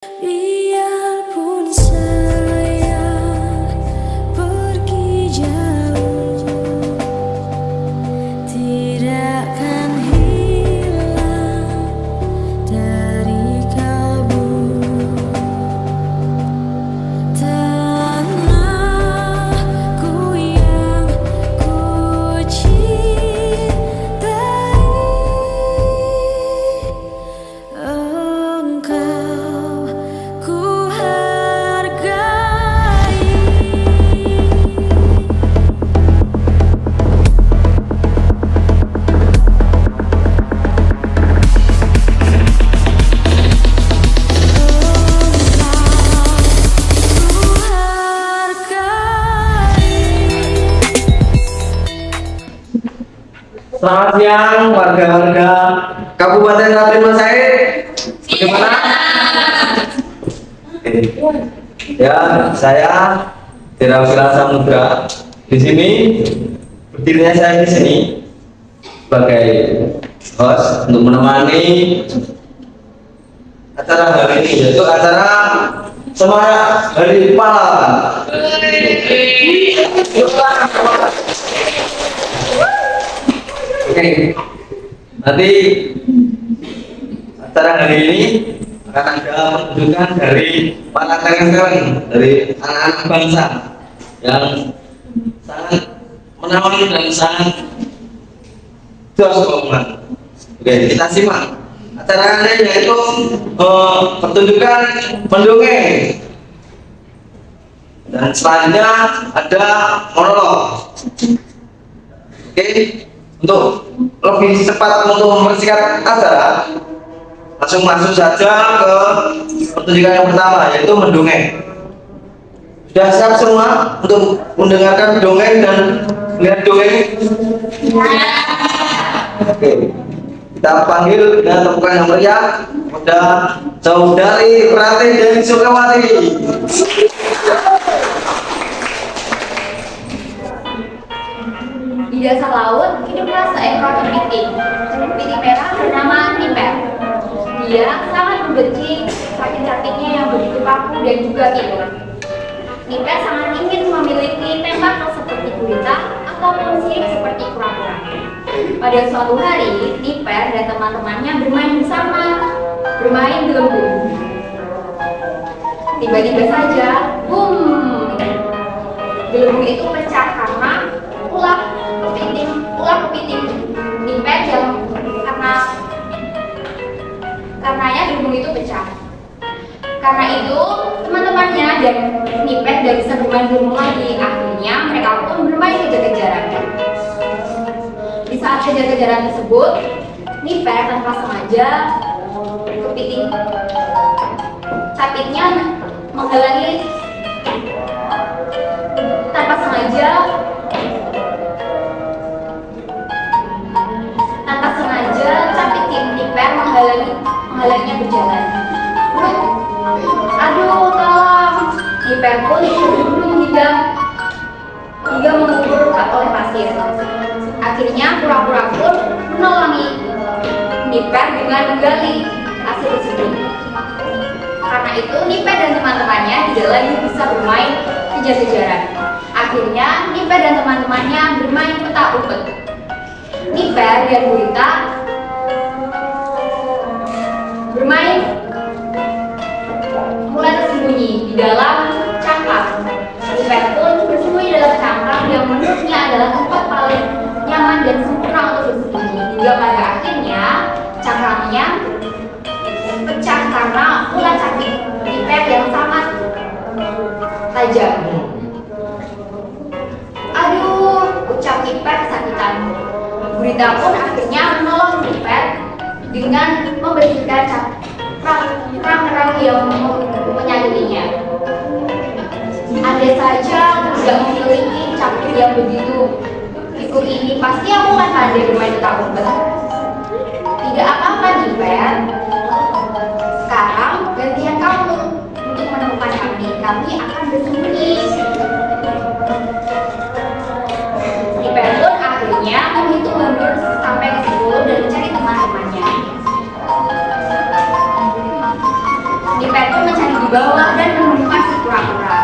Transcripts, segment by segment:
Biarpun saya pergi jauh, tidak akan hilang dari kalbu. Tanahku yang ku cintai, engkau ku hargai. Selamat siang warga-warga Kabupaten Raden Said. Bagaimana? Ya, saya Dera Wira Samudra. Di sini berdirinya saya di sini sebagai host untuk menemani acara hari ini, yaitu acara Semangat Hari Pahlawan. Oke, nanti acara hari ini akan ada pertunjukan dari para talent dari anak-anak bangsa yang sangat menawan dan sangat jos banget. Oke, kita simak acaranya, yaitu pertunjukan mendongeng, dan selanjutnya ada monolog. Oke, untuk lebih cepat untuk mempersingkat acara, langsung masuk saja ke pertunjukan yang pertama, yaitu mendongeng. Sudah siap semua untuk mendengarkan dongeng dan melihat dongeng? Oke, kita panggil dengan tepukan yang meriah pada saudari Rati dan Sukawati. Di dasar laut hiduplah seekor kepiting. Kepiting merah bernama Niper. Dia sangat membenci sakit-sakitnya yang begitu kaku dan juga tidur. Niper sangat ingin memiliki tembakan seperti gurita ataupun sirip seperti kura-kura. Pada suatu hari, Niper dan teman-temannya bermain bersama, bermain gelembung. Tiba-tiba saja, boom! Gelembung itu pecah karena ulah kepiting Niper yang karenanya gelembung itu pecah. Karena itu teman-temannya dan Niper tidak bisa bermain gelembung lagi. Akhirnya mereka pun bermain kejar-kejaran. Di saat kejar-kejaran tersebut, Niper tanpa sengaja kepiting capitnya menghalangi tanpa sengaja capit Niper menghalanginya berjalan. Aduh, tolong! Niper pun berburu menghindar hingga mengubur oleh pasir. Akhirnya kura-kura pun menolongi Niper dengan menggali pasir tersebut. Karena itu Niper dan teman-temannya tidak lagi bisa bermain kejar-kejaran. Akhirnya Niper dan teman-temannya bermain petak umpet. Niper dan gurita bermain mulai tersembunyi di dalam cangkang. Niper pun bersembunyi dalam cangkang yang menurutnya adalah tempat paling nyaman dan sempurna untuk bersembunyi. Hingga pada akhirnya cangkangnya pecah karena ulah capit Niper yang sangat tajam. Aduh, ucap Niper kesakitan. Gurita pun akhirnya menolong Niper dengan membersihkan kerang-kerang yang menyakitinya. Andai saja tidak memiliki capit yang begitu pikun ini, pasti aku akan pandai bermain petak umpet. Tidak apa-apa Niper. Sekarang gantian kamu untuk menemukan kami. Kami akan bersembunyi. Niper pun akhirnya menghitung mundur sampai ke 10 dan mencari teman-temannya. Niper pun bawah dan menemukan si kura-kura.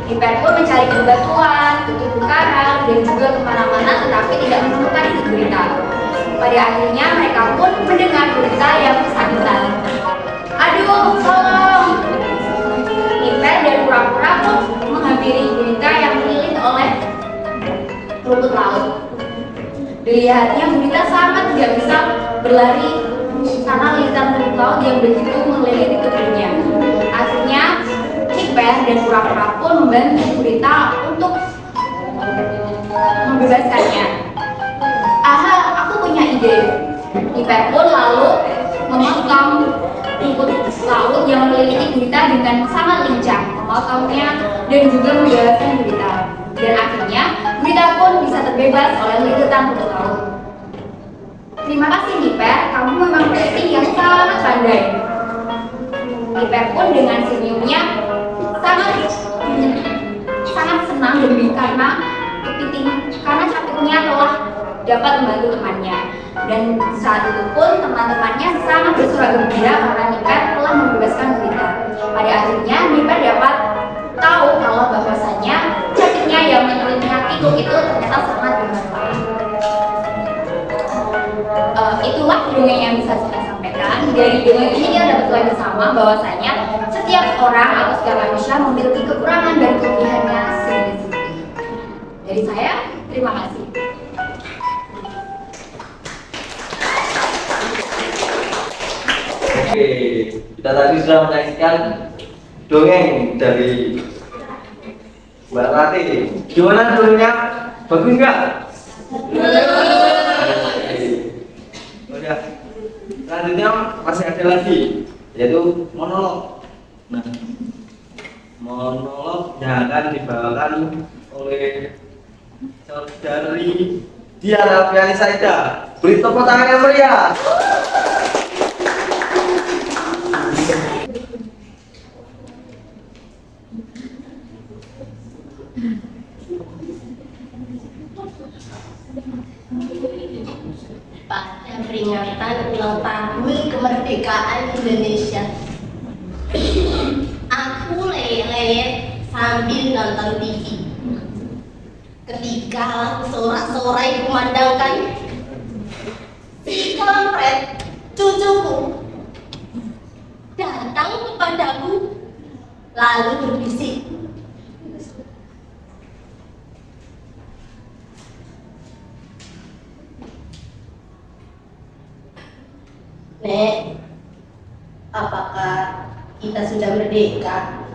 Iper pun mencari kebatuan, ke tubuh karang, dan juga kemana-mana tetapi tidak menemukan si gurita. Pada akhirnya mereka pun mendengar gurita yang kesakitan. Aduh, tolong! Iper dan kura-kura pun menghampiri gurita yang dililit oleh rumput laut. Dilihatnya gurita sangat tidak bisa berlari karena lilitan rumput laut yang begitu mengelilingi tubuhnya. Akhirnya Iper dan kura-kura pun membantu gurita untuk membebaskannya. Aha, aku punya ide. Iper pun lalu memotong rumput laut yang mengelilingi gurita dengan sangat lincah, memotongnya dan juga membebaskan gurita. Dan akhirnya gurita pun bisa terbebas oleh lilitan rumput laut. Terima kasih Iper, kamu memang peneliti yang sangat pandai. Iper pun dengan senyumnya sangat senang karena capitnya telah dapat membantu temannya. Dan saat itu pun teman-temannya sangat bersorak gembira karena Iper telah membebaskan gurita. Pada akhirnya Iper dapat tahu kalau bahwasanya capitnya yang menelitinya tikuk itu ternyata sangat bermanfaat. Itulah dongeng yang bisa saya sampaikan. Dari dongeng ini kita dapat tahu bersama bahwasanya setiap orang atau setiap manusia memiliki kekurangan dan kelebihannya sendiri-sendiri. Dari saya, terima kasih. Oke, kita tadi sudah menyaksikan dongeng dari Mbak Rati. Gimana dongengnya? Bagus nggak? Udah. Selanjutnya masih ada lagi, yaitu monolog. Nah, monolog yang akan dibawakan oleh saudari Diana Fiani Saida. Beri tepuk tangan yang meriah. Pada peringatan ulang tahun kemerdekaan Indonesia, aku lele sambil nonton TV. Ketika lagu sorak-sorai kumandangkan, si kampret cucuku datang kepadaku lalu berbisik, "Nek, apakah kita sudah merdeka?"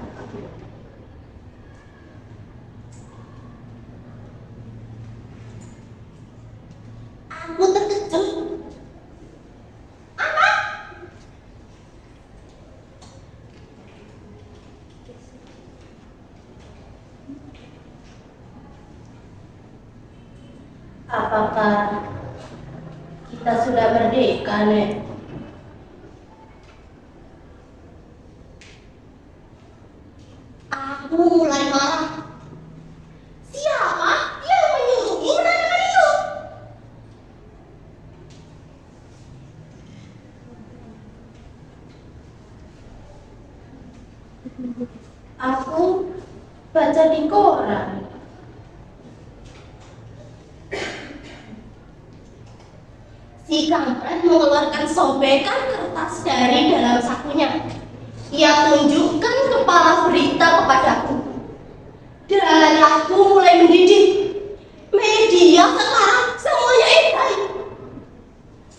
Aku terkejut. Apa? Apakah kita sudah merdeka, Nek? Aku mulai marah. Siapa yang menyuruhmu menanyakan itu? Aku baca di koran. Si kampret mengeluarkan sobekan kertas dari dalam sakunya. Ia tunjukkan kepala berita kepadaku. Dan aku mulai mendidih. Media sekarang semuanya edai.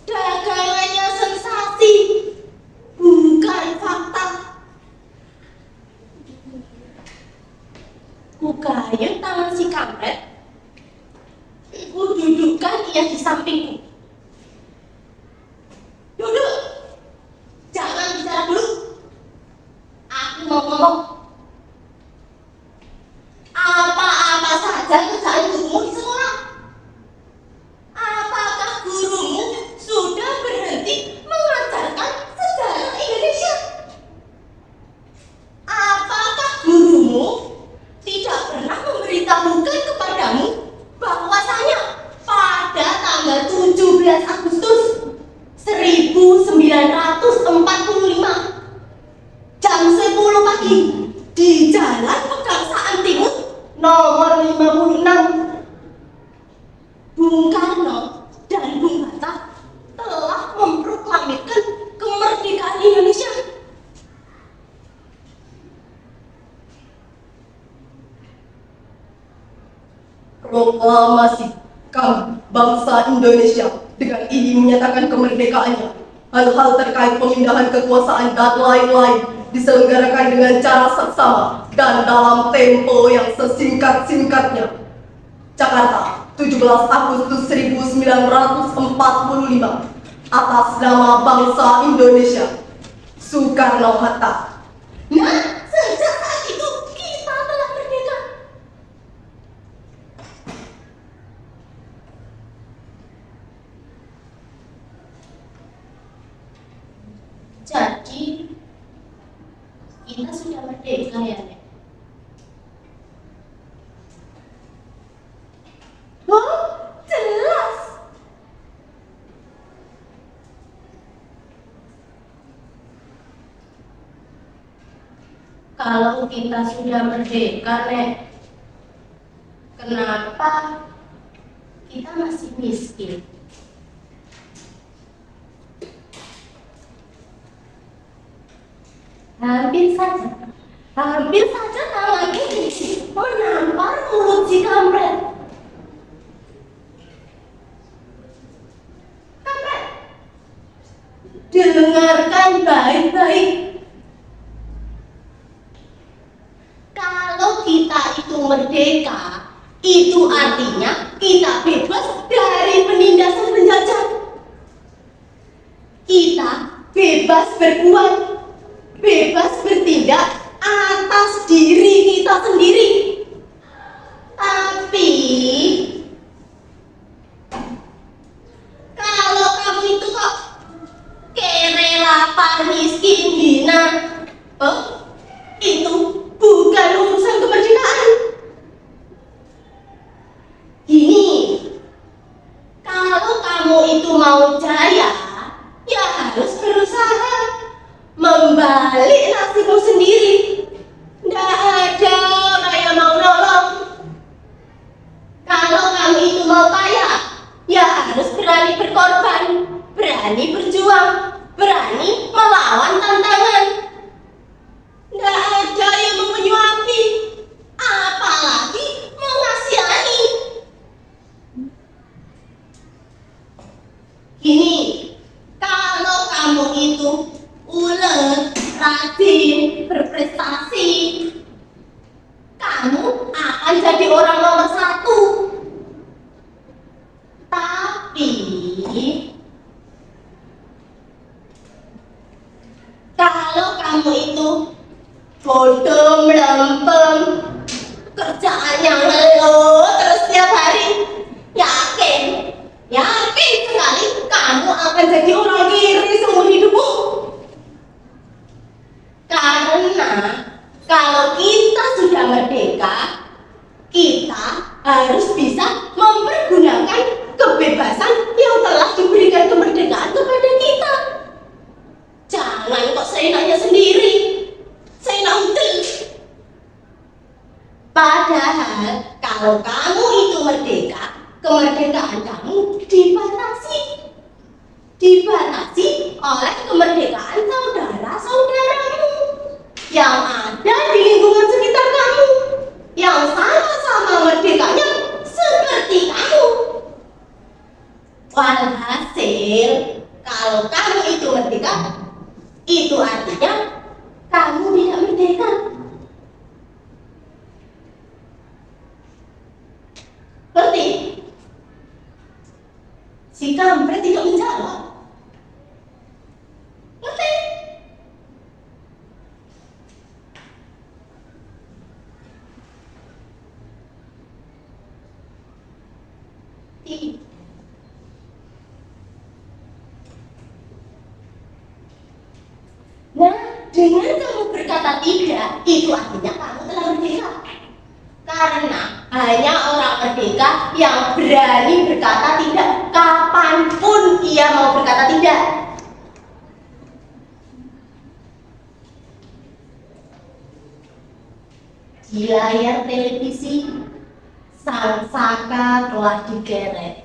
Dagangannya sensasi, bukan fakta. Kugayun tangan si kampret. Kududukkan ia di sampingku. Duduk, jangan bicara dulu. Aku mau ngomong. Apa-apa saja kerjaan gurumu di sekolah? Apakah gurumu sudah berhenti mengajarkan sejarah Indonesia? Apakah gurumu tidak pernah memberitahukan kepadamu bahwasanya pada tanggal 17 Agustus 1945 jam 10 proklamasi bangsa Indonesia dengan ini menyatakan kemerdekaannya. Hal-hal terkait pemindahan kekuasaan dan lain-lain diselenggarakan dengan cara seksama dan dalam tempo yang sesingkat-singkatnya. Jakarta, 17 Agustus 1945. Atas nama bangsa Indonesia, Soekarno-Hatta. Nah, sejak saat itu kita telah merdeka. Jadi kita sudah merdeka ya, Nek? Oh, jelas. Kalau kita sudah merdeka, Nek, kenapa kita masih miskin? Hampir saja tangan ini menampar mulut si kampret. Kampret, dengarkan baik-baik. Kalau kita itu merdeka, itu artinya kita bebas dari penindasan penjajah. Kita bebas berbuat, bebas bertindak atas diri kita sendiri. Tapi kalau kamu itu kok kere, lapar, miskin, hina, itu bukan urusan kemerdekaan. Gini, kalau kamu itu mau jaya, ya harus berusaha membalik nasibmu sendiri. Nggak ada orang yang mau nolong. Kalau kamu itu mau kaya, ya harus berani berkorban, berani berjuang, berani melawan tantangan. Nggak ada yang mau menyuapi, apalagi mengasihani. Gini, kalau kamu itu ulet, rajin, berprestasi, kamu akan jadi orang nomor 1. Tapi kalau kamu itu bodoh, melempem, kerjaannya ngeluh terus tiap hari, yakin sekali kamu akan jadi orang kiri seumur hidupmu. Karena kalau kita sudah merdeka, kita harus bisa mempergunakan kebebasan yang telah diberikan kemerdekaan kepada kita. Jangan kok seenaknya sendiri, seenak udel. Padahal kalau kamu itu merdeka, kemerdekaan kamu dibatasi oleh kemerdekaan saudara-saudaramu yang ada di lingkungan sekitar kamu, yang sama-sama merdekanya seperti kamu. Walhasil, kalau kamu itu merdeka, itu artinya kamu tidak merdeka. Ngerti? Si kampret tidak menjawab. Ngerti? Tidak. Nah, dengan kamu berkata tidak, itu artinya kamu telah merdeka. Karena hanya orang merdeka yang berani berkata tidak kapanpun ia mau berkata tidak. Di layar televisi, sang saka telah digeret,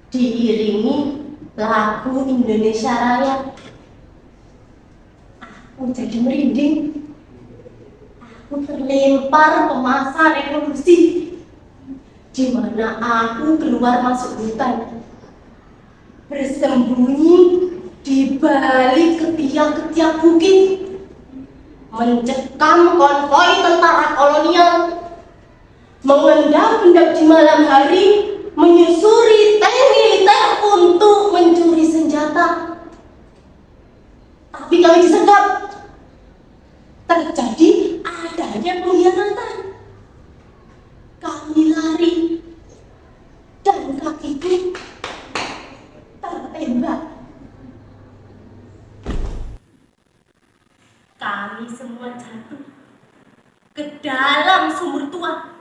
diiringi lagu Indonesia Raya. Aku jadi merinding, aku aku terlempar ke masa revolusi, di mana aku keluar masuk hutan, bersembunyi di balik ketiak-ketiak bukit, mencekam konvoi tentara kolonial, mengendap-endap di malam hari, menyusuri tank militer untuk mencuri senjata. Tapi kami disekap. Terjadi adanya pengkhianatan. Kami lari dan kakiku tertembak. Kami semua jatuh ke dalam sumur tua.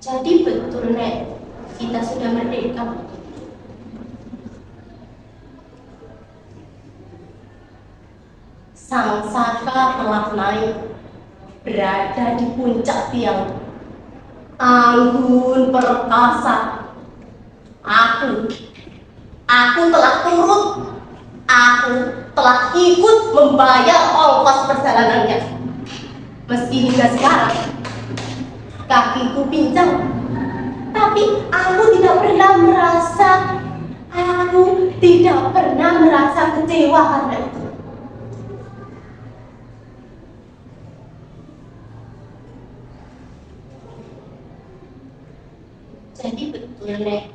Jadi betul, Nek, kita sudah merdeka. Sang saka telah naik, berada di puncak tiang, anggun perkasa. Aku telah turut, aku telah ikut membayar ongkos perjalanannya. Meski hingga sekarang kakiku pincang, tapi aku tidak pernah merasa kecewa karena itu. Jadi betul, Nek,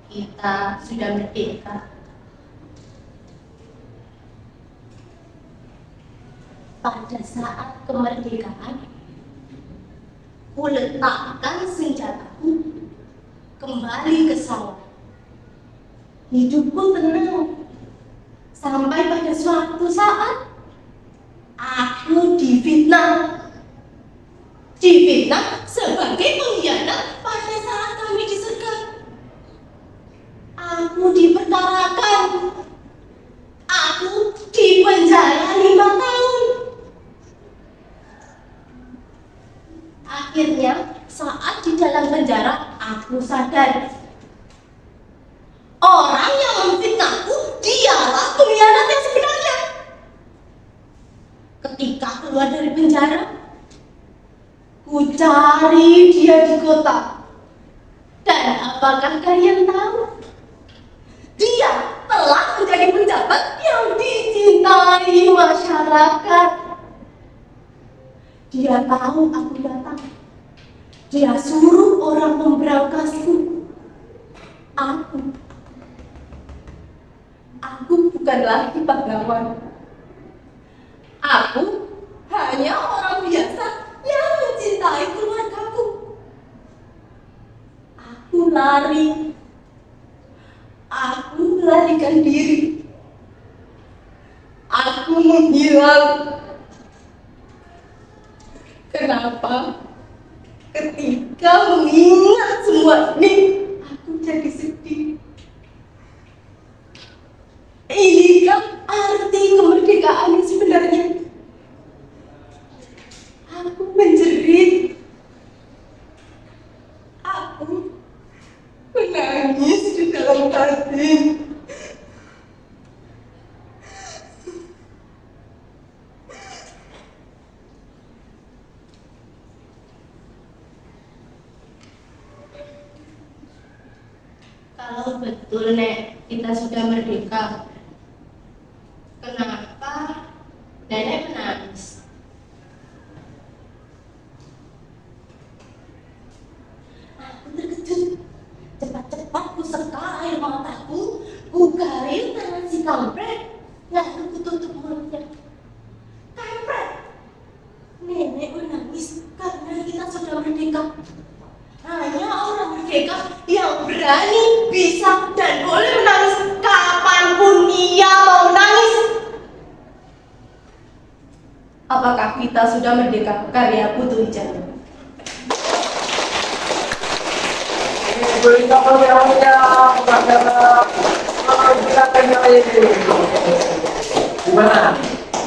kita sudah merdeka. Pada saat kemerdekaan, ku letakkan senjataku kembali ke sawah. Hidupku tenang sampai pada suatu saat aku difitnah sebagai pengkhianat pada saat kami disekap. Aku diperkarakan, aku dipenjara 5 tahun. Akhirnya saat di dalam penjara aku sadar, orang yang memfitnahku dialah pengkhianat yang sebenarnya. Ketika keluar dari penjara, ku cari dia di kota. Dan apakah kalian tahu? Dia telah menjadi pejabat yang dicintai masyarakat. Dia tahu aku datang. Dia suruh orang memberangkasku. Aku bukan lagi pahlawan. Aku hanya orang biasa yang mencintai keluargaku. Aku lari. Aku melarikan diri. Aku menghilang. Kenapa? Ketika mengingat semua ini, aku jadi sedih. Inikah arti kemerdekaan yang sebenarnya? Aku menjerit. Aku menangis di dalam hati. Kalau betul, Nek, kita sudah merdeka, kenapa Nenek menangis? Aku terkejut. Cepat-cepat ku seka air mataku, ku gail tangan si kampret, lalu ku tutup mulutnya. Kampret! Nenek menangis karena kita sudah merdeka. Hanya orang merdeka yang berani, bisa, dan boleh menangis kapanpun ia mau nangis. Apakah kita sudah merdeka? Karya Putu Hijau. Berikan perlawannya kepada gimana?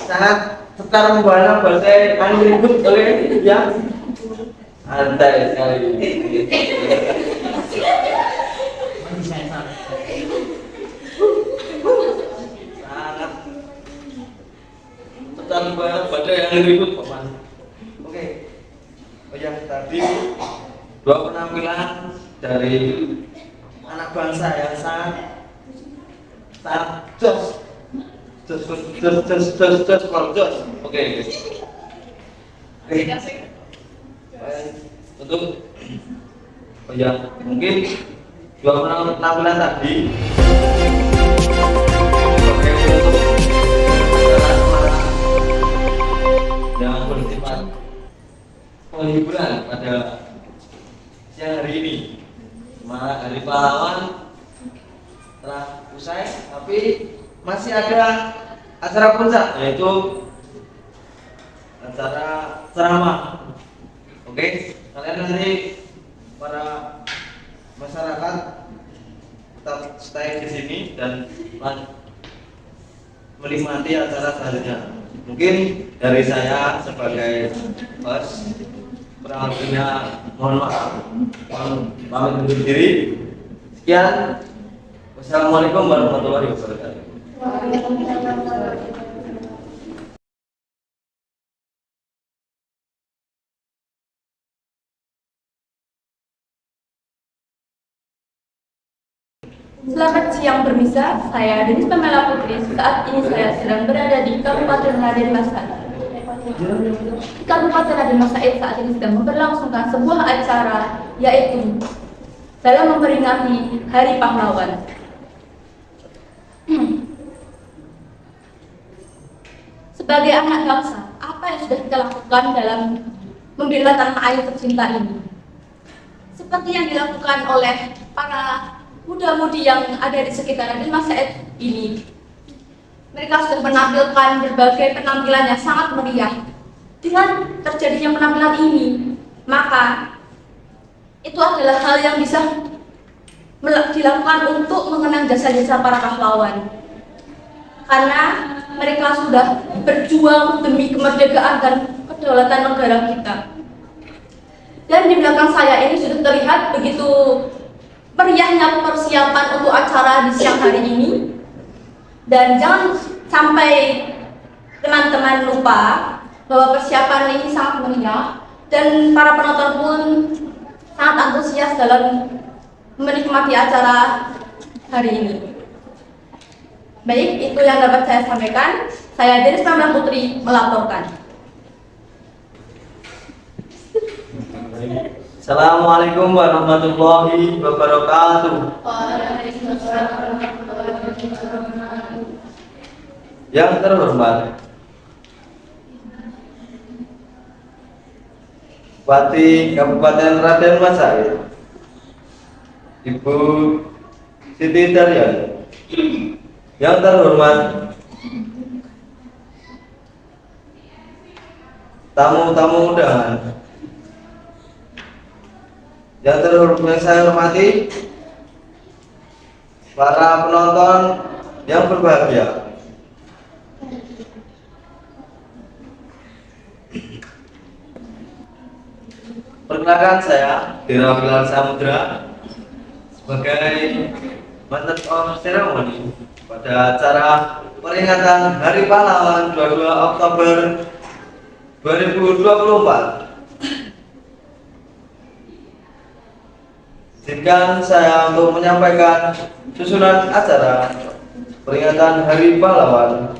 Sangat setar membahana bahasa anu ribut oleh ya. Santai sekali. yang ribut kok Mas. Oke. Oh ya, tadi dua penampilan dari anak bangsa yang sangat jos. Oke. Untuk oh ya, mungkin dua penampilan tadi yang bersifat penghiburan pada siang hari ini. Semangat Hari Pahlawan telah usai, tapi masih ada acara puncak, yaitu acara ceramah. Oke, kalian nanti para masyarakat tetap stay di sini dan menikmati acara selanjutnya. Mungkin dari saya sebagai host kurang lebihnya mohon maaf, pamit undur diri. Sekian, wassalamualaikum warahmatullahi wabarakatuh. Selamat siang pemirsa, saya Denis Pamela Putri. Saat ini saya sedang berada di Kabupaten Raden Mas Said. Di Kabupaten Raden Mas Said saat ini sedang memberlangsungkan sebuah acara, yaitu dalam memperingati Hari Pahlawan. Sebagai anak bangsa, apa yang sudah kita lakukan dalam membela tanah air tercinta ini? Seperti yang dilakukan oleh para muda-mudi yang ada di sekitar Raden Mas Said ini. Mereka sudah menampilkan berbagai penampilan yang sangat meriah. Dengan terjadinya penampilan ini, maka itu adalah hal yang bisa dilakukan untuk mengenang jasa-jasa para pahlawan. Karena mereka sudah berjuang demi kemerdekaan dan kedaulatan negara kita. Dan di belakang saya ini sudah terlihat begitu meriahnya persiapan untuk acara di siang hari ini. Dan jangan sampai teman-teman lupa bahwa persiapan ini sangat meriah dan para penonton pun sangat antusias dalam menikmati acara hari ini. Baik, itu yang dapat saya sampaikan. Saya Denis Pamela Putri melaporkan. Assalamualaikum warahmatullahi wabarakatuh. Yang terhormat Bupati Kabupaten Raden Mas Said, Ibu Siti Daryani. Yang terhormat tamu-tamu undangan. Yang terhormat saya hormati para penonton yang berbahagia. Perkenalkan saya Dira Pilar Samudra sebagai Master of Ceremony pada acara peringatan Hari Pahlawan 22 Oktober 2024. Izinkan saya untuk menyampaikan susunan acara peringatan Hari Pahlawan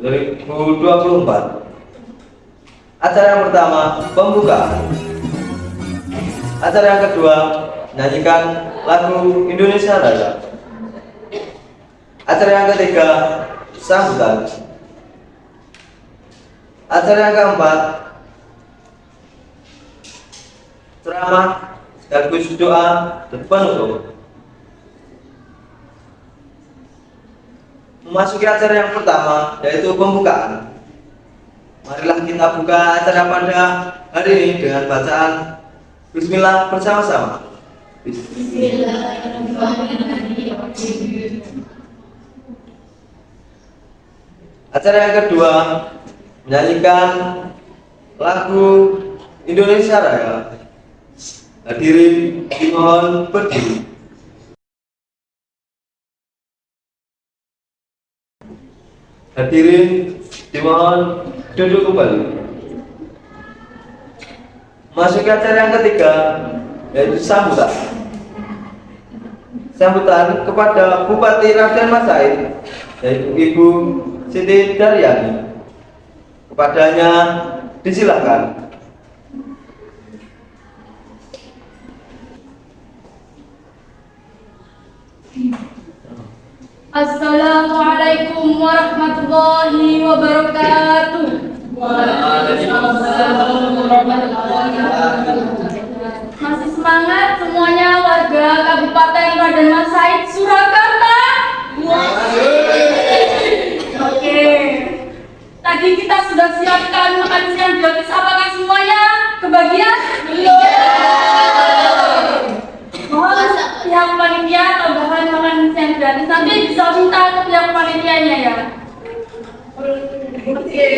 2024. Acara yang pertama, pembukaan. Acara yang kedua, menyanyikan lagu Indonesia Raya. Acara yang ketiga, sambutan. Acara yang keempat, ceramah sekaligus doa dan penutup. Memasuki acara yang pertama, yaitu pembukaan. Marilah kita buka acara pada hari ini dengan bacaan Bismillah bersama-sama. Bismillahirrahmanirrahim. Acara yang kedua, menyanyikan lagu Indonesia Raya. Hadirin dimohon berdiri. Hadirin dimohon Duduk kembali. Masuk ke acara yang ketiga, yaitu sambutan. Sambutan kepada Bupati Raden Mas Said, yaitu Ibu Siti Daryani. Kepadanya disilakan. Assalamualaikum warahmatullahi wabarakatuh. Masih semangat semuanya warga Kabupaten Raden Mas Said Surakarta? Oke. Tadi kita sudah siapkan makan siang gratis. Apakah semuanya kebagian? Mohon pihak panitia tambahan makan siang gratis. Nanti bisa minta ke pihak panitianya ya. Oke.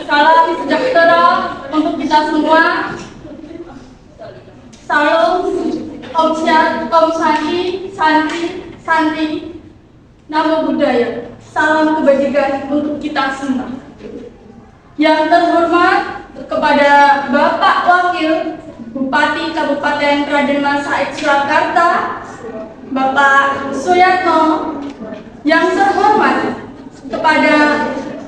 Salam sejahtera untuk kita semua. Salam Om Syah, Om Santi, Santi, Namo Buddhaya. Salam kebajikan untuk kita semua. Yang terhormat kepada Bapak Wakil Bupati Kabupaten Raden Mas Said Surakarta, Bapak Suyatno. Yang terhormat kepada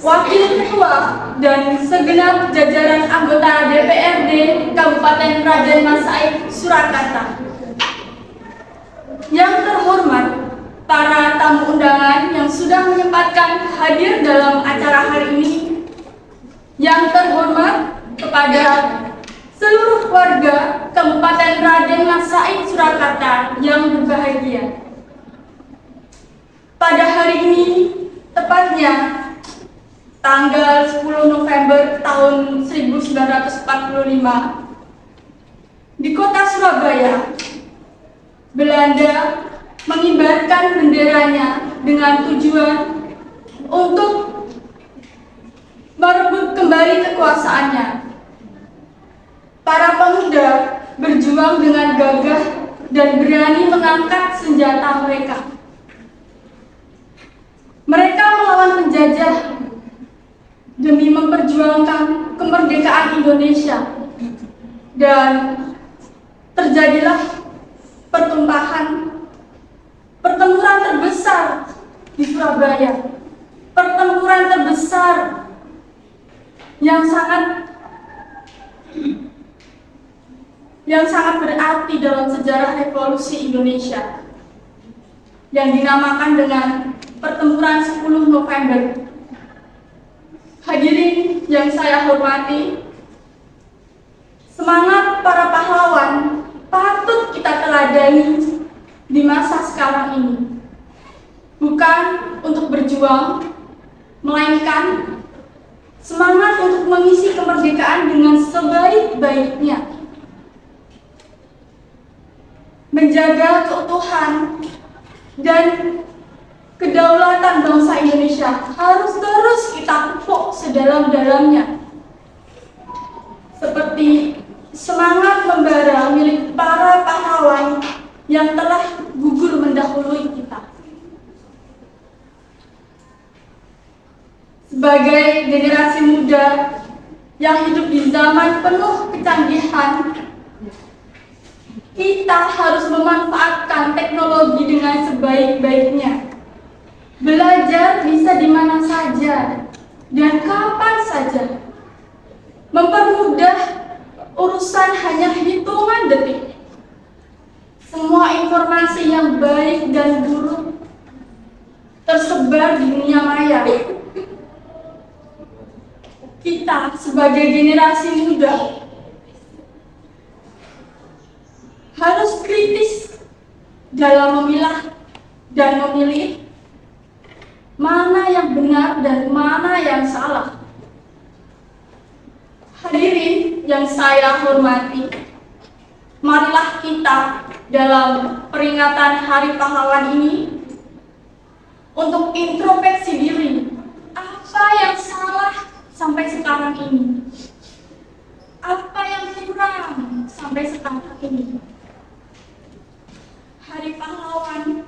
Wakil Ketua dan segenap jajaran anggota DPRD Kabupaten Raden Mas Said Surakarta. Yang terhormat para tamu undangan yang sudah menyempatkan hadir dalam acara hari ini. Yang terhormat kepada seluruh warga Kabupaten Raden Mas Said Surakarta yang berbahagia. Pada hari ini, tepatnya tanggal 10 November tahun 1945, di kota Surabaya, Belanda mengibarkan benderanya dengan tujuan untuk merebut kembali kekuasaannya. Para pemuda berjuang dengan gagah dan berani mengangkat senjata mereka. Mereka melawan penjajah demi memperjuangkan kemerdekaan Indonesia, dan terjadilah pertempuran terbesar di Surabaya, pertempuran terbesar yang sangat berarti dalam sejarah revolusi Indonesia, yang dinamakan dengan pertempuran 10 November. Hadirin yang saya hormati, semangat para pahlawan patut kita teladani di masa sekarang ini. Bukan untuk berjuang, melainkan semangat untuk mengisi kemerdekaan dengan sebaik-baiknya. Menjaga keutuhan dan kedaulatan bangsa Indonesia harus terus kita pupuk sedalam-dalamnya. Seperti semangat membara milik para pahlawan yang telah gugur mendahului kita. Sebagai generasi muda yang hidup di zaman penuh kecanggihan, kita harus memanfaatkan teknologi dengan sebaik-baiknya. Belajar bisa di mana saja dan kapan saja. Mempermudah urusan hanya hitungan detik. Semua informasi yang baik dan buruk tersebar di dunia maya. Kita sebagai generasi muda harus kritis dalam memilah dan memilih mana yang benar dan mana yang salah. Hadirin yang saya hormati, marilah kita dalam peringatan Hari Pahlawan ini untuk introspeksi diri. Apa yang salah sampai sekarang ini? Apa yang kurang sampai sekarang ini? Hari Pahlawan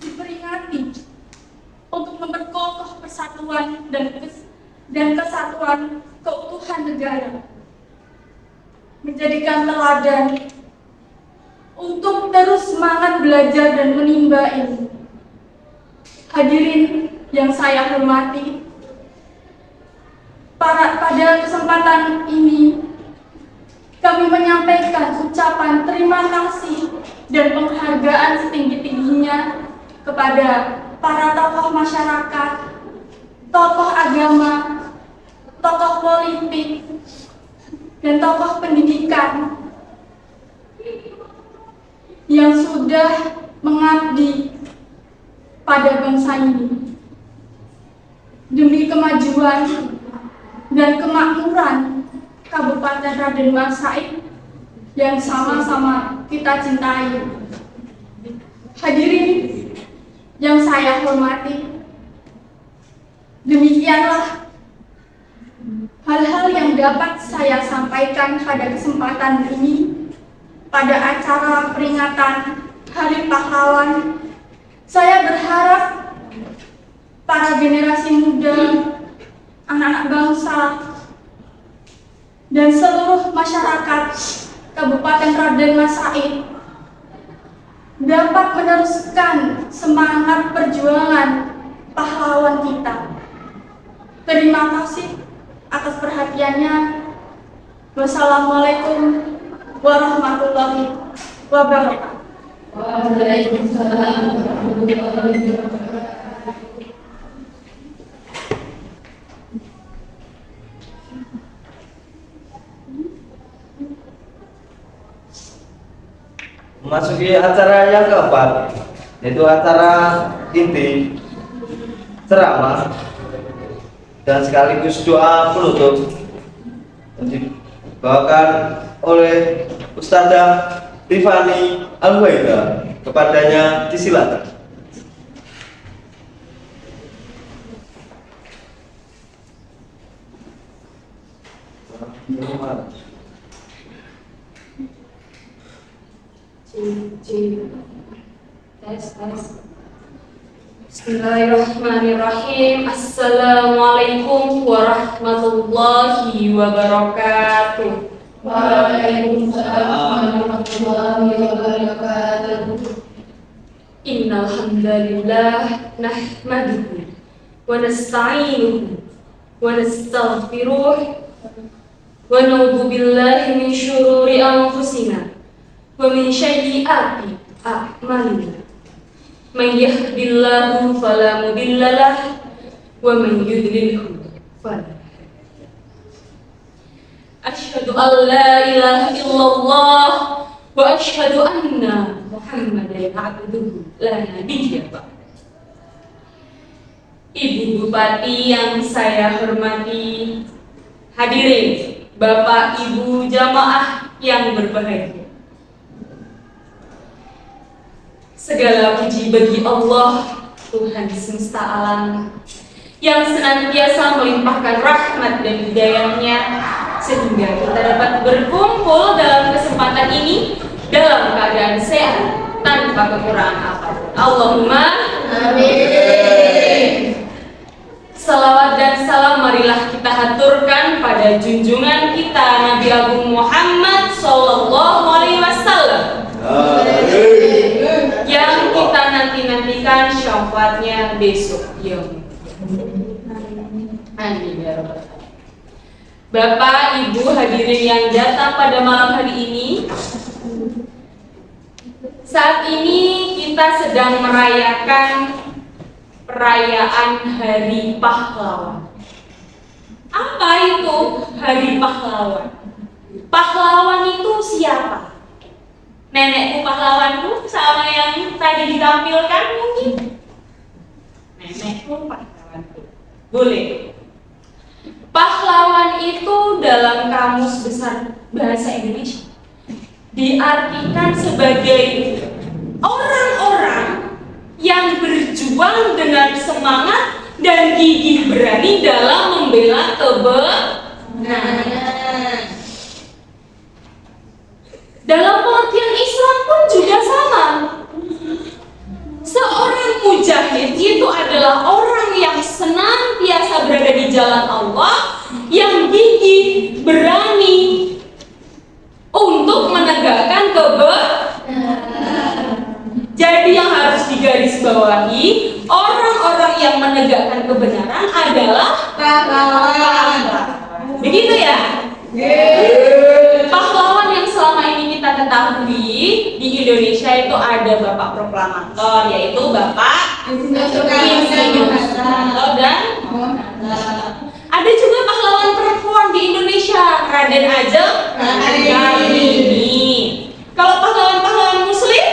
diperingati untuk memperkokoh persatuan persatuan dan kesatuan keutuhan negara. Menjadikan teladan untuk terus semangat belajar dan menimba ilmu. Hadirin yang saya hormati, pada kesempatan ini kami menyampaikan ucapan terima kasih dan penghargaan setinggi-tingginya kepada para tokoh masyarakat, tokoh agama, tokoh politik, dan tokoh pendidikan yang sudah mengabdi pada bangsa ini demi kemajuan dan kemakmuran Kabupaten Raden Mas Said yang sama-sama kita cintai. Hadirin yang saya hormati, demikianlah hal-hal yang dapat saya sampaikan pada kesempatan ini pada acara peringatan Hari Pahlawan. Saya berharap para generasi muda, anak-anak bangsa, dan seluruh masyarakat Kabupaten Raden Mas Said dapat meneruskan semangat perjuangan pahlawan kita. Terima kasih atas perhatiannya. Wassalamualaikum warahmatullahi wabarakatuh. Waalaikumsalam warahmatullahi wabarakatuh. Memasuki acara yang keempat, yaitu acara inti ceramah dan sekaligus doa penutup yang dibawakan oleh Ustadzah Tiffany Al-Huwaida. Kepadanya disilakan. Tes. Bismillahirrahmanirrahim. Assalamualaikum warahmatullahi wabarakatuh. Waalaikumsalam warahmatullahi wabarakatuh. Innal hamdalillah nahmaduhu wa nasta'inuhu wa nastaghfiruh wa na'udzu billahi min syururi anfusina wa min sayyiati a'malina. Man yahdihillahu fala mudilla lahu wa man yudlilhu fala hadiya lahu. Asyhadu an la ilaha illallah wa asyhadu anna Muhammadan abduhu la nabiyya ba'dahu. Ibu Bupati yang saya hormati, hadirin Bapak Ibu jamaah yang berbahagia. Segala puji bagi Allah, Tuhan semesta alam, yang senantiasa melimpahkan rahmat dan hidayahnya sehingga kita dapat berkumpul dalam kesempatan ini dalam keadaan sehat tanpa kekurangan apapun. Allahumma amin. Salawat dan salam marilah kita haturkan pada junjungan kita Nabi Agung Muhammad Sallallahu Alaihi Wasallam yang kita nantikan syafaatnya besok. Amin ya rabbal alamin. Bapak, Ibu hadirin yang datang pada malam hari ini, saat ini kita sedang merayakan perayaan Hari Pahlawan. Apa itu Hari Pahlawan? Pahlawan itu siapa? Nenekku pahlawanku sama yang tadi ditampilkan mungkin. Nenekku pahlawanku. Boleh. Pahlawan itu dalam Kamus Besar Bahasa Indonesia diartikan sebagai orang-orang yang berjuang dengan semangat dan gigih berani dalam membela kebenaran. Dalam pengertian Islam pun juga sama. Seorang mujahid itu adalah orang yang senantiasa jalan Allah, yang gigih, berani untuk menegakkan kebenaran. Jadi yang harus digarisbawahi, orang-orang yang menegakkan kebenaran adalah pahlawan. Begitu ya? Pahlawan yang selama ini kita ketahui di Indonesia itu ada Bapak Proklamator, yaitu Bapak Insinyur Soekarno dan ada juga pahlawan perempuan di Indonesia, Raden Ajeng Kartini. Kalau pahlawan-pahlawan Muslim,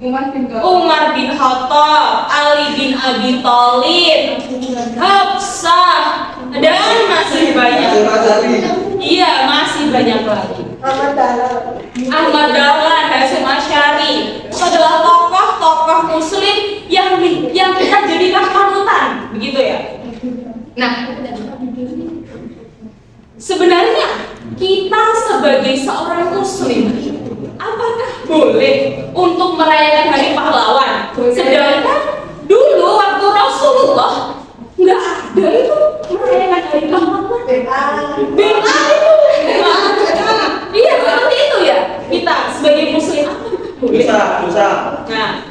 Umar bin Khattab, Ali bin Abi Thalib, Hafsah, dan masih banyak. Iya, masih banyak lagi. Ahmad Dahlan, Hasyim Asy'ari, itu adalah tokoh-tokoh Muslim yang kita jadikan panutan, begitu ya. Nah, sebenarnya kita sebagai seorang Muslim, apakah boleh untuk merayakan Hari Pahlawan? Sedangkan dulu waktu Rasulullah nggak ada itu merayakan Hari Pahlawan. Beda itu. Iya seperti itu ya. Kita sebagai Muslim apakah boleh? Bisa. Nah,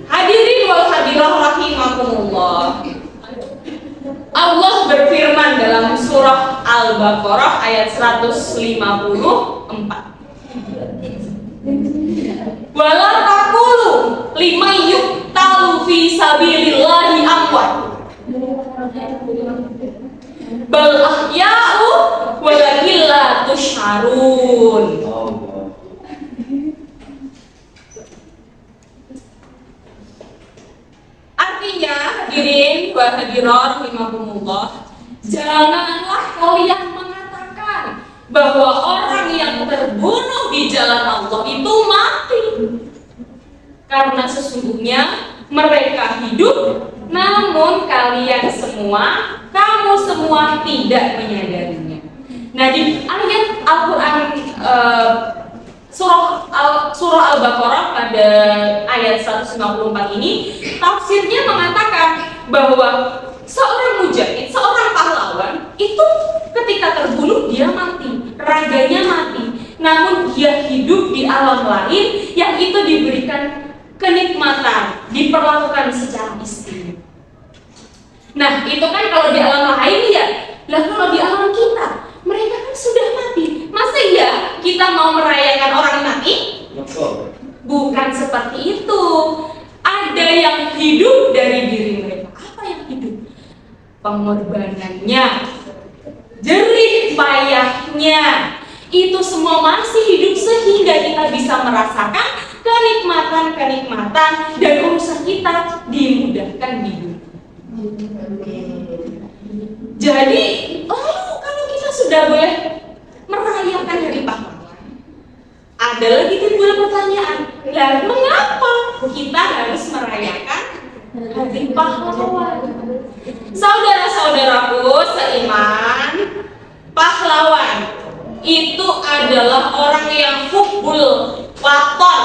hadirin wal hadirah rahimakumullah. Allah berfirman dalam surah Al-Baqarah ayat 154. Wala taqulu liman yuqtalu fi sabilillahi amwat bal ahya'u walakin la tusy'arun. Artinya, hadirin wa hadirat rahimakumullah, janganlah kalian mengatakan bahwa orang yang terbunuh di jalan Allah itu mati, karena sesungguhnya mereka hidup, namun kamu semua tidak menyadarinya. Nah, di ayat Al-Quran Surah Al-Baqarah pada ayat 154 ini, tafsirnya mengatakan bahwa seorang mujahid, seorang pahlawan itu ketika terbunuh dia mati, raganya mati, namun dia hidup di alam lain yang itu diberikan kenikmatan, diperlakukan secara istimewa. Nah, itu kan kalau di alam lain ya. Lah kalau di alam kita, mereka kan sudah mati. Masa iya kita mau merayakan orang mati? Bukan seperti itu. Ada yang hidup dari diri mereka. Apa yang hidup? Pengorbanannya, jerih payahnya, itu semua masih hidup sehingga kita bisa merasakan kenikmatan dan urusan kita dimudahkan di dunia. Jadi, kalau kita sudah boleh merayakan Hari Pahlawan, ada lagi timbul pertanyaan, lah mengapa kita harus merayakan Hari Pahlawan? Saudara-saudaraku seiman, pahlawan itu adalah orang yang hubbul waton,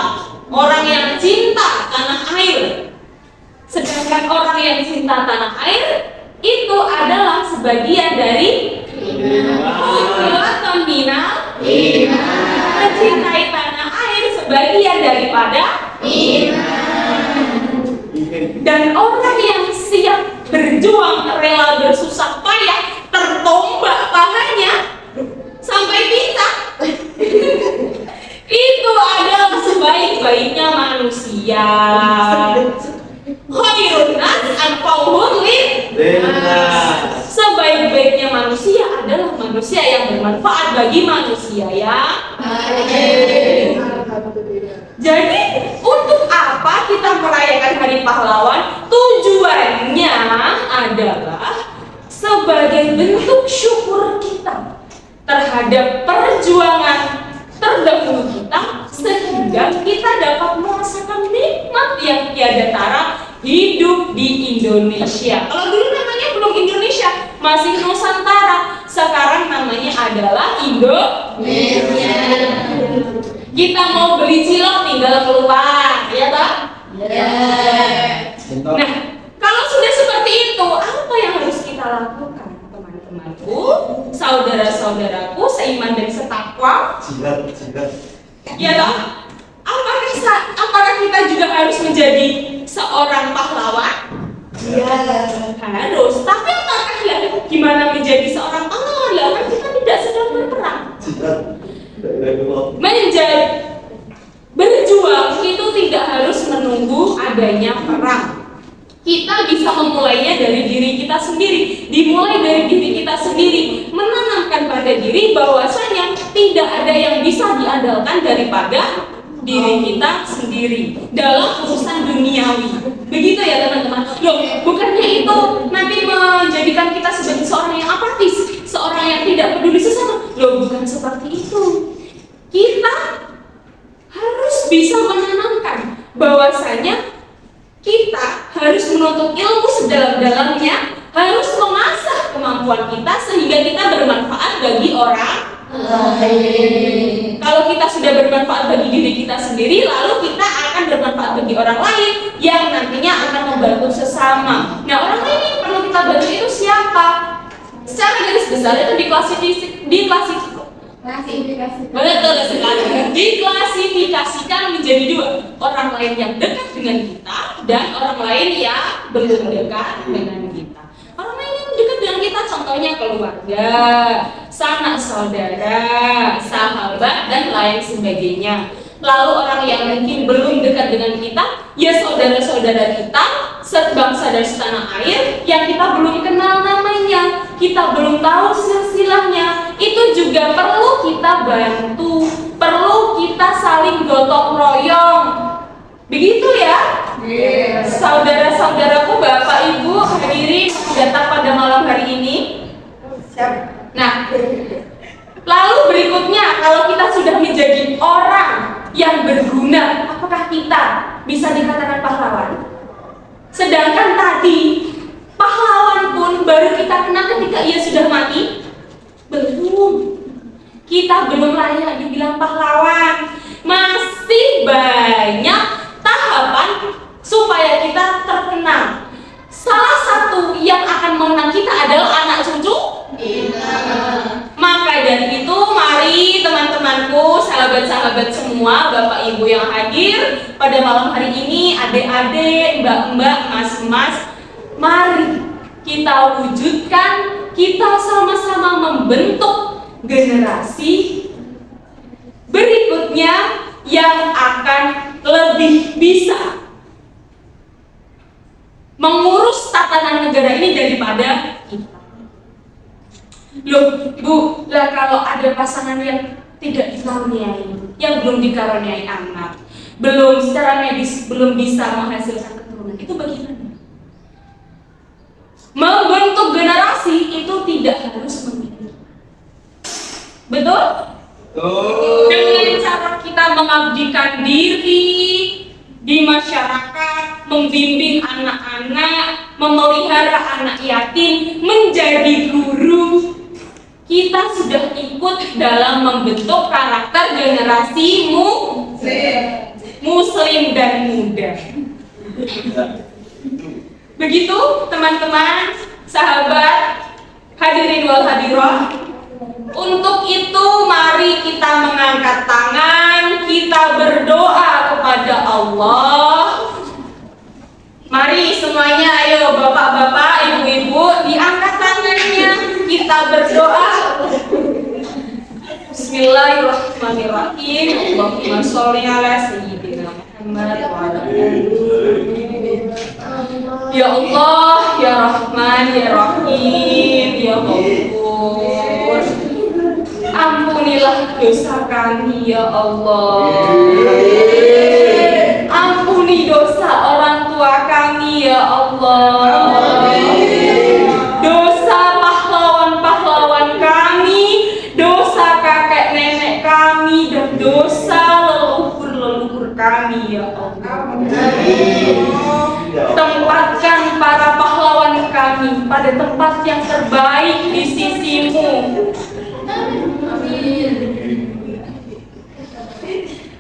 orang yang cinta tanah air. Sedangkan orang yang cinta tanah air itu adalah sebagian dari hubbul waton minal iman. Mencintai tanah air sebagian daripada iman. Dan orang yang siap berjuang, rela bersusah payah, tertombak pahanya sampai pingsan, itu adalah sebaik-baiknya manusia. Khairun nas anfa'uhum lin-nas. Sebaik-baiknya manusia adalah manusia yang bermanfaat bagi manusia ya. Jadi untuk apa kita merayakan Hari Pahlawan? Tujuannya adalah sebagai bentuk syukur kita terhadap perjuangan terdahulu kita, sehingga kita dapat merasakan nikmat yang tiada tara hidup di Indonesia. Kalau dulu namanya belum Indonesia, masih Nusantara. Sekarang namanya adalah Indonesia. Kita mau beli cilok tinggal keluar, ya tak? Nah, kalau sudah seperti itu, apa yang harus kita lakukan, teman? saudara-saudaraku seiman dan setakwa. Ya toh? Apakah kita juga harus menjadi seorang pahlawan? Harus. Tapi apakah gimana menjadi seorang pahlawan? Kan kita tidak sedang berperang. Berjuang itu tidak harus menunggu adanya perang. Kita bisa memulainya dari diri kita sendiri. Dimulai dari diri kita sendiri, menanamkan pada diri bahwasanya tidak ada yang bisa diandalkan daripada diri kita sendiri dalam urusan duniawi. Begitu ya teman-teman. Loh, bukannya itu nanti menjadikan kita sebagai seorang yang apatis, seorang yang tidak peduli sesama. Loh, bukan seperti itu. Kita harus bisa menanamkan bahwasanya kita harus menuntut ilmu sedalam-dalamnya, harus mengasah kemampuan kita sehingga kita bermanfaat bagi orang lain. Kalau kita sudah bermanfaat bagi diri kita sendiri, lalu kita akan bermanfaat bagi orang lain yang nantinya akan membantu sesama. Nah, orang lain yang perlu kita bantu itu siapa? Secara garis besar itu betul sekali. Diklasifikasikan menjadi dua, orang lain yang dekat dengan kita dan orang lain yang belum dekat dengan kita. Orang lain yang dekat dengan kita contohnya keluarga, sanak saudara, sahabat dan lain sebagainya. Lalu orang yang mungkin belum dekat dengan kita, ya saudara-saudara kita sebangsa dan setanah air yang kita belum kenal namanya, kita belum tahu silsilahnya, itu juga perlu kita bantu, perlu kita saling gotong royong. Begitu ya? Saudara-saudaraku, Bapak Ibu hadirin datang pada malam hari ini. Nah, lalu berikutnya, kalau kita sudah menjadi orang yang berguna, apakah kita bisa dikatakan pahlawan? Sedangkan tadi pahlawan pun baru kita kenal ketika ia sudah mati. Belum. Kita belum layak dibilang pahlawan. Masih banyak tahapan supaya kita terkenal. Salah satu yang akan mengenang kita adalah anak cucu. Maka dari itu, mari teman-temanku, sahabat-sahabat semua, Bapak Ibu yang hadir pada malam hari ini, adik-adik, mbak-mbak, mas-mas, mari kita wujudkan, kita sama-sama membentuk generasi berikutnya yang akan lebih bisa mengurus tatanan negara ini daripada kita. Loh, Bu, lah kalau ada pasangan yang tidak dikaruniai, yang belum dikaruniai anak, belum secara medis belum bisa menghasilkan keturunan, itu bagaimana? Membentuk generasi itu tidak harus memiliki. Betul? Dengan cara kita mengabdikan diri di masyarakat, membimbing anak-anak, memelihara anak yatim, menjadi guru, kita sudah ikut dalam membentuk karakter generasi muslim dan muda. Begitu teman-teman, sahabat, hadirin wal hadirat. Untuk itu mari kita mengangkat tangan, kita berdoa kepada Allah. Mari semuanya, ayo bapak-bapak, ibu-ibu, diangkat tangannya, kita berdoa. Bismillahirrahmanirrahim. Allahumma sholli ala sayyidina Muhammad wa ala alihi. Ya Allah, ya Rahman, ya Rahim, ya Ghafur, ampunilah dosa kami ya Allah. Ampuni dosa orang tua kami ya Allah. Dosa pahlawan-pahlawan kami, dosa kakek nenek kami, dan dosa leluhur-leluhur kami ya Allah. Tempatkan para pahlawan kami pada tempat yang terbaik di sisi-Mu.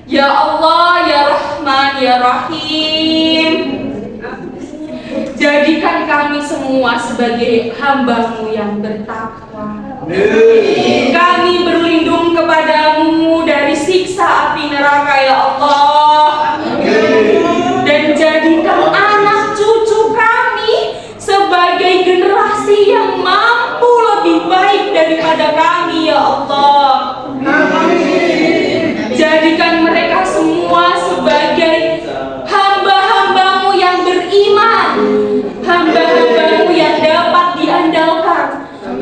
Ya Allah, ya Rahman, ya Rahim, jadikan kami semua sebagai hamba-Mu yang bertakwa. Kami berlindung kepadamu dari siksa api neraka ya Allah. Dan jadikan anak cucu kami sebagai generasi yang mampu lebih baik daripada kami ya Allah. Jadikan mereka semua sebagai hamba-hambamu yang beriman, hamba-hambamu yang dapat diandalkan,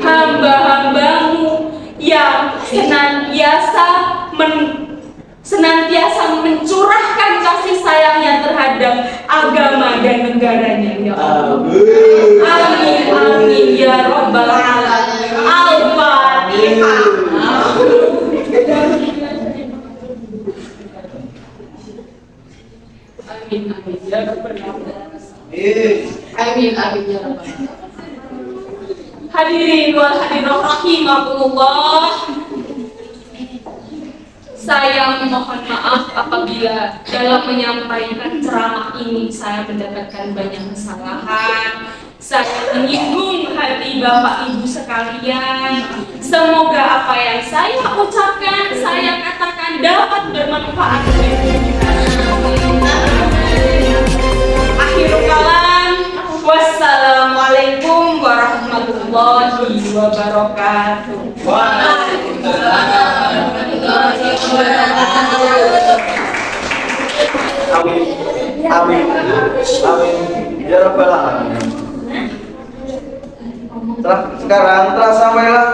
hamba-hambamu yang senantiasa mencurahkan kasih sayangnya terhadap agama dan negaranya ya Allah. Amin amin ya rabbal alamin. Al-Fatihah. Amin amin ya rabbal alamin. Amin amin ya rabbal alamin. Hadirin wal hadirat rahimakumullah. Saya mohon maaf apabila dalam menyampaikan ceramah ini saya mendapatkan banyak kesalahan. Saya menyinggung hati Bapak Ibu sekalian. Semoga apa yang saya ucapkan, saya katakan dapat bermanfaat bagi kita. Akhirul kalam, wassalamualaikum warahmatullahi wabarakatuh. Amin. Amin. Amin. Ya rabbal alamin. Sekarang telah sampailah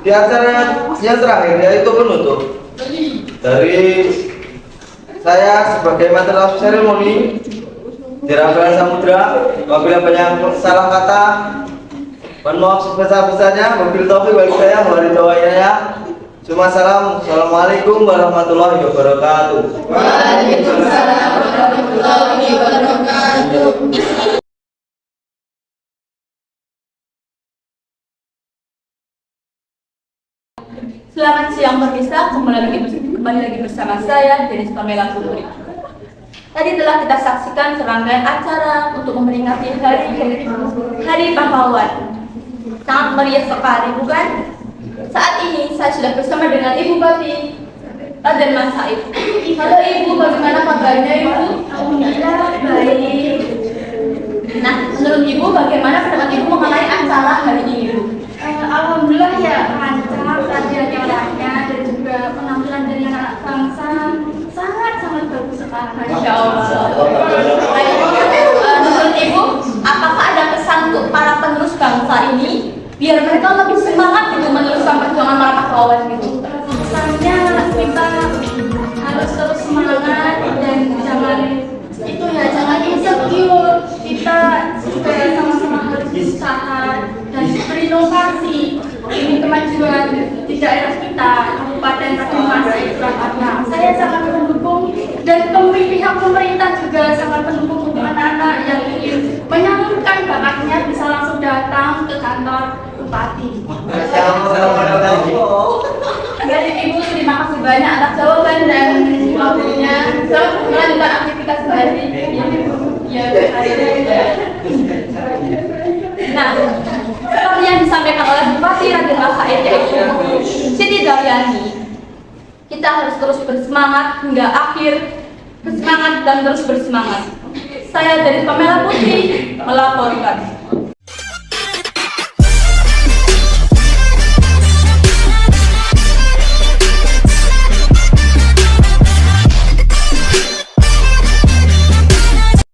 di acara yang terakhir, yaitu penutup dari saya sebagai material seremoni di Rampilan Samudra. Apabila banyak salah kata, mohon maaf sebesar-besarnya. Wabillahi taufiq wal hidayah. Assalamualaikum warahmatullahi wabarakatuh. Waalaikumsalam warahmatullahi wabarakatuh. Selamat siang pemirsa, kembali lagi bersama saya Denis Pamela Putri. Tadi telah kita saksikan serangkaian acara untuk memperingati Hari Pahlawan. Sangat meriah sekali, bukan? Saat ini saya sudah bersama dengan Ibu Bati dan Mas Said. Halo Ibu, bagaimana kabarnya Ibu? Alhamdulillah baik. Nah, menurut Ibu bagaimana pendapat Ibu mengenai acara hari ini Ibu? Alhamdulillah ya lancar, kajiannya banyak dan juga penampilan dari anak bangsa sangat bagus sekali. Masya Allah. Menurut Ibu, apakah ada pesan untuk para penerus bangsa ini biar mereka lebih semangat gitu meneruskan perjuangan para pahlawan gitu? Pesannya kita harus terus semangat dan jangan insecure. Kita juga sama-sama harus berusaha dan berinovasi demi kemajuan di daerah kita, Kabupaten Padang Surakarta. Saya sangat mendukung dan pihak pemerintah juga sangat mendukung untuk anak-anak yang ingin menyalurkan bakatnya bisa langsung datang ke kantor Bupati. Dari Ibu terima kasih banyak atas jawaban dan waktunya. Selamat melanjutkan aktivitas hari ini. Nah, seperti yang disampaikan oleh Bupati Raden Mas Said yaitu Siti Daryani, kita harus terus bersemangat hingga akhir, bersemangat dan terus bersemangat. Saya dari Pamela Putri melaporkan.